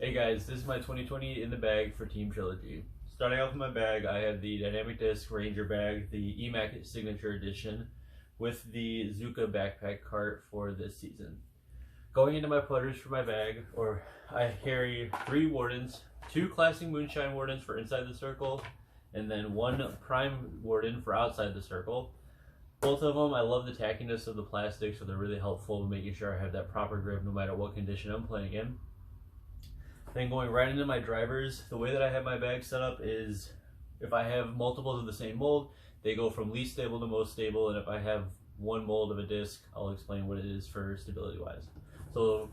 Hey guys, this is my 2020 in the bag for Team Trilogy. Starting off with my bag, I have the Dynamic Disc Ranger bag, the EMAC Signature Edition, with the Zuka backpack cart for this season. Going into my putters for my bag, I carry 3 Wardens, 2 Classic Moonshine Wardens for inside the circle, and then 1 Prime Warden for outside the circle. Both of them, I love the tackiness of the plastic, so they're really helpful in making sure I have that proper grip no matter what condition I'm playing in. Then going right into my drivers, the way that I have my bag set up is if I have multiples of the same mold, they go from least stable to most stable, and if I have one mold of a disc, I'll explain what it is for stability wise. So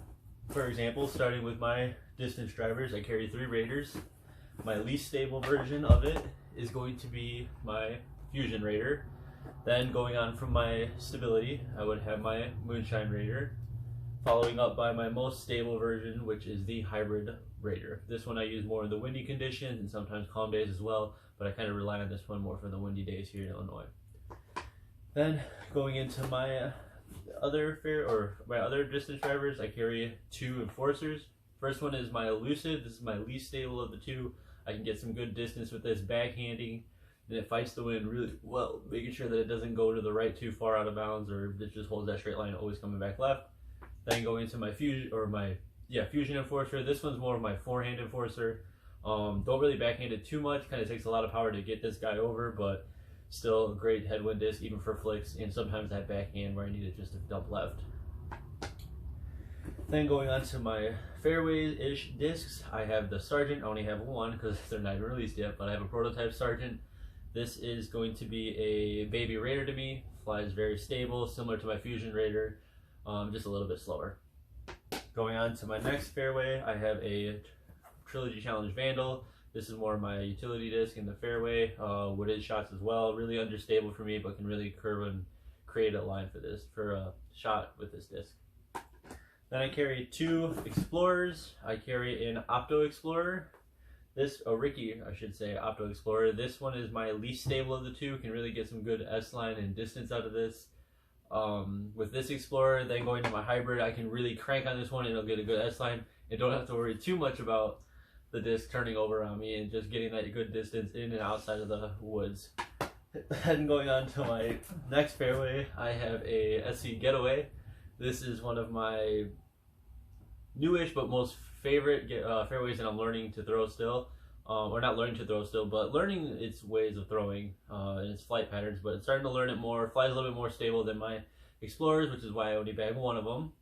for example, starting with my distance drivers, I carry 3 Raiders. My least stable version of it is going to be my Fusion Raider. Then going on from my stability, I would have my Moonshine Raider, following up by my most stable version, which is the Hybrid Raider. This one I use more in the windy conditions and sometimes calm days as well, but I kind of rely on this one more for the windy days here in Illinois. Then going into my other distance drivers, I carry 2 Enforcers. First one is my Elusive. This is my least stable of the 2. I can get some good distance with this backhanding, and it fights the wind really well, making sure that it doesn't go to the right too far out of bounds, or it just holds that straight line, always coming back left. Then going into my Fusion Enforcer. This one's more of my forehand enforcer. Don't really backhand it too much, kind of takes a lot of power to get this guy over, but still a great headwind disc even for flicks, and sometimes that backhand where I need it just to dump left. Then going on to my fairway-ish discs, I have the Sergeant. I only have one because they're not even released yet, but I have a prototype Sergeant. This is going to be a baby Raider to me. Flies very stable, similar to my Fusion Raider, just a little bit slower. Going on to my next fairway, I have a Trilogy Challenge Vandal. This is more of my utility disc in the fairway, wooded shots as well. Really understable for me, but can really curve and create a line for a shot with this disc. Then I carry 2 Explorers. I carry an Opto Explorer. Ricky, I should say, Opto Explorer. This one is my least stable of the 2. Can really get some good S-line and distance out of this. With this Explorer, then going to my Hybrid, I can really crank on this one and it'll get a good S-line and don't have to worry too much about the disc turning over on me and just getting that good distance in and outside of the woods. Then going on to my next fairway, I have a SC Getaway. This is one of my newish but most favorite fairways that I'm learning to throw still. Or not learning to throw still, but learning its ways of throwing and its flight patterns, but starting to learn it more. Flies a little bit more stable than my Explorers, which is why I only bag one of them.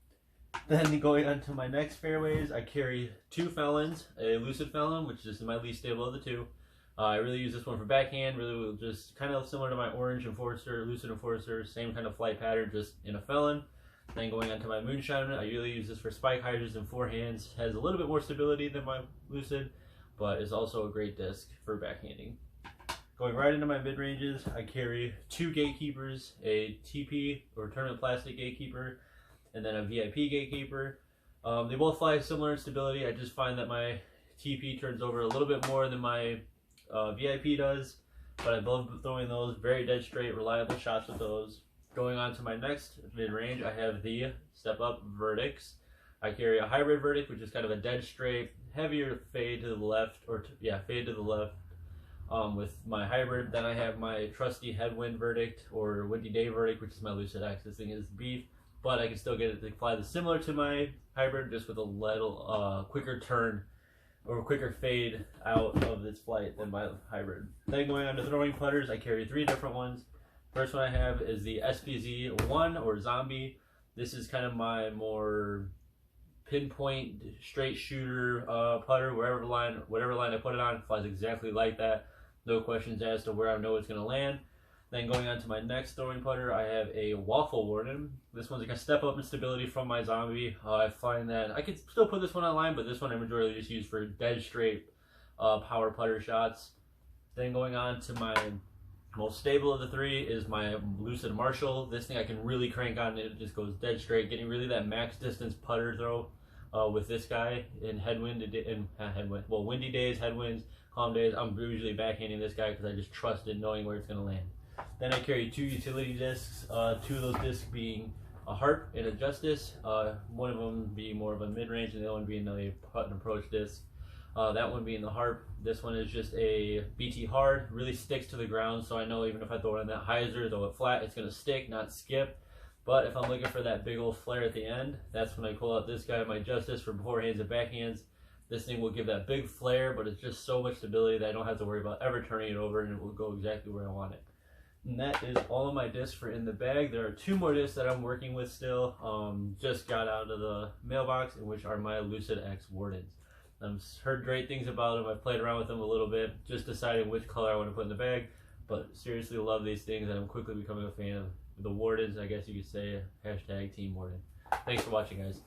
Then going on to my next fairways, I carry 2 Felons, a Lucid Felon, which is my least stable of the 2. I really use this one for backhand, really just kind of similar to my Orange Enforcer, Lucid Enforcer, same kind of flight pattern, just in a Felon. Then going on to my Moonshine, I really use this for spike hydras and forehands. Has a little bit more stability than my Lucid, but is also a great disc for backhanding. Going right into my mid-ranges, I carry 2 Gatekeepers, a TP or Tournament Plastic Gatekeeper, and then a VIP Gatekeeper. They both fly similar in stability. I just find that my TP turns over a little bit more than my VIP does, but I love throwing those. Very dead straight, reliable shots with those. Going on to my next mid-range, I have the Step Up Verdicts. I carry a Hybrid Verdict, which is kind of a dead straight, heavier fade to the left, fade to the left with my Hybrid. Then I have my trusty Headwind Verdict or Windy Day Verdict, which is my Lucid X. This thing is beef, but I can still get it to fly similar to my Hybrid, just with a little quicker turn or quicker fade out of its flight than my Hybrid. Then going on to throwing putters, I carry 3 different ones. First one I have is the SPZ-1 or Zombie. This is kind of my more pinpoint straight shooter putter. Whatever line I put it on, flies exactly like that. No questions as to where I know it's going to land. Then going on to my next throwing putter, I have a Waffle Warden. This one's going to step up in stability from my Zombie. I find that I could still put this one online, but this one I majorly just use for dead straight power putter shots. Then going on to my most stable of the 3 is my Lucid Marshall. This thing I can really crank on, it just goes dead straight, getting really that max distance putter throw with this guy in windy days, headwinds, calm days. I'm usually backhanding this guy because I just trust it knowing where it's going to land. Then I carry 2 utility discs, 2 of those discs being a harp and a justice. One of them being more of a mid-range and the other one being a putt and approach disc. That one being the harp. This one is just a BT hard, really sticks to the ground, so I know even if I throw it on that hyzer, throw it flat, it's going to stick, not skip. But if I'm looking for that big old flare at the end, that's when I pull out this guy, my justice, for beforehands and backhands. This thing will give that big flare, but it's just so much stability that I don't have to worry about ever turning it over, and it will go exactly where I want it. And that is all of my discs for In the Bag. There are 2 more discs that I'm working with still. Just got out of the mailbox, in which are my Lucid X Wardens. I've heard great things about them. I've played around with them a little bit, just deciding which color I want to put in the bag. But seriously love these things, and I'm quickly becoming a fan of the Wardens. I guess you could say hashtag Team Warden. Thanks for watching, guys.